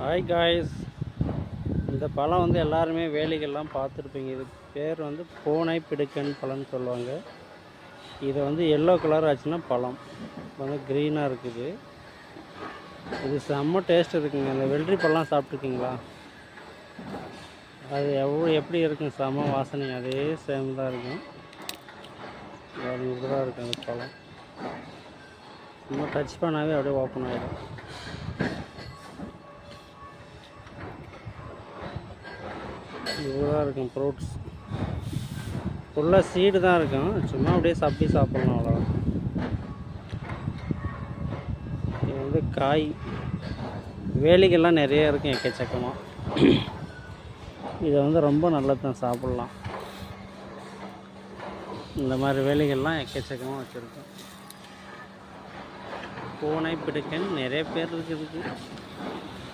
Hi guys, இந்த பழம் வந்து எல்லாருமே வேலிகள்லாம் பார்த்துருப்பீங்க. இது பேர் வந்து பூனை பிடுக்கன் பழம்னு சொல்லுவாங்க. இது வந்து எல்லோ கலர் ஆச்சுன்னா பழம் வந்து க்ரீனாக இருக்குது. இது செம்ம டேஸ்ட் இருக்குங்க. இந்த வெள்ளரி பழம் சாப்பிட்ருக்கீங்களா? அது எப்படி இருக்கும், செம்ம வாசனை அதே சேம் தான் இருக்கும். அது இப்படி தான் இருக்கும் அந்த பழம். சும்மா டச் பண்ணாவே அப்படியே ஓப்பன் ஆகிடும். இதுதான் இருக்கும் ஃப்ரூட்ஸ். ஃபுல்லாக சீடு தான் இருக்கும். சும்மா அப்படியே சாப்பிடலாம், அவ்வளோ. இது வந்து காய் வேலிகள்லாம் நிறைய இருக்கும் எக்கச்சக்கமாக. இது வந்து ரொம்ப நல்லது தான், சாப்பிட்லாம். இந்த மாதிரி வேலிகள்லாம் எக்கச்சக்கமாக வச்சுருக்கோம். பூனை பிடுக்கன் நிறைய பேர் இருக்குதுக்கு.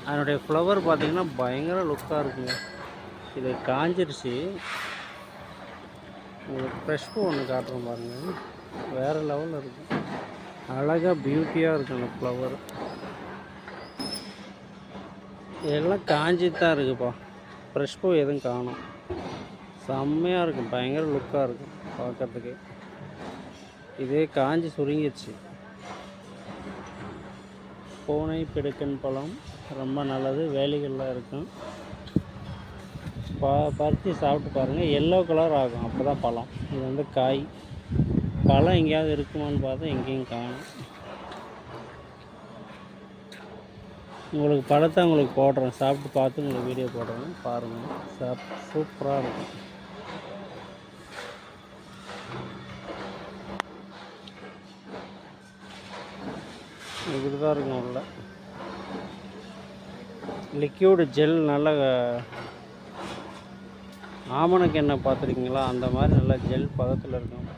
அதனுடைய ஃப்ளவர் பார்த்திங்கன்னா பயங்கர லுக்காக இருக்குங்க. இது காஞ்சிருச்சு. உங்களுக்கு ஃப்ரெஷ் பூ ஒன்று காட்டுறோம் பாருங்கள். வேறு லெவலில் இருக்கும். அழகாக பியூட்டியாக இருக்கும் அந்த ஃப்ளவர். இதெல்லாம் காஞ்சி தான் இருக்குப்பா. ஃப்ரெஷ் பூ எதுவும் காணும். செம்மையாக இருக்கும், பயங்கர லுக்காக இருக்கும் பார்க்குறதுக்கு. இதே காஞ்சி சுருங்கிடுச்சு. பூனை பிடுக்கன் பழம் ரொம்ப நல்லது, வேலிகளில் இருக்கும். பறித்து சாப்பிட்டு பாருங்கள். எல்லோ கலர் ஆகும், அப்போ தான் பழம். இது வந்து காய். பழம் எங்கேயாவது இருக்குமான்னு பார்த்தா எங்கேயும் காணும். உங்களுக்கு பழத்தை உங்களுக்கு போடுறேன், சாப்பிட்டு பார்த்து உங்களுக்கு வீடியோ போடுறேன், பாருங்கள். சூப்பராக இருக்கும். இப்படி தான் இருக்கும். உள்ள லிக்யூடு ஜெல், நல்ல ஆமணக்கு எண்ணெய் பார்த்துருக்கீங்களா? அந்த மாதிரி நல்லா ஜெல் பதத்தில் இருக்கும்.